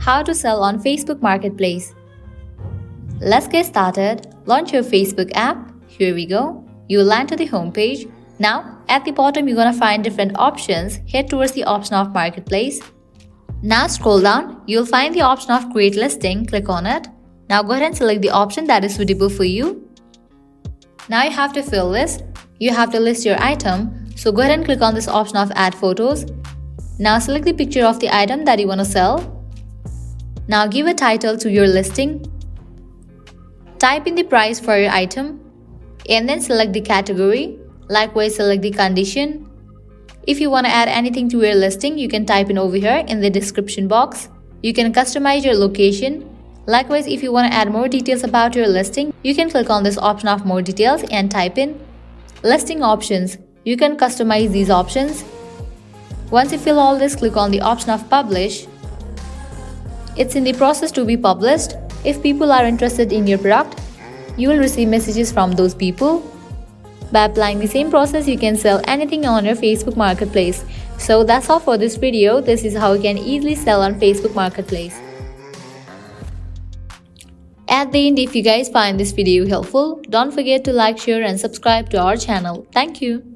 How to sell on Facebook Marketplace. Let's get started. Launch your Facebook app. Here we go. You'll land to the home page. Now, at the bottom, you're gonna find different options. Head towards the option of Marketplace. Now scroll down. You'll find the option of Create Listing. Click on it. Now go ahead and select the option that is suitable for you. Now you have to fill this. You have to list your item. So go ahead and click on this option of Add Photos. Now select the picture of the item that you want to sell. Now give a title to your listing. Type in the price for your item and then select the category. Likewise, select the condition. If you want to add anything to your listing, you can type in over here in the description box. You can customize your location. Likewise, if you want to add more details about your listing, you can click on this option of More Details and type in Listing Options. You can customize these options. Once you fill all this, click on the option of Publish. It's in the process to be published. If people are interested in your product, you will receive messages from those people. By applying the same process, you can sell anything on your Facebook Marketplace. So that's all for this video. This is how you can easily sell on Facebook Marketplace. At the end, if you guys find this video helpful, don't forget to like, share and subscribe to our channel. Thank you.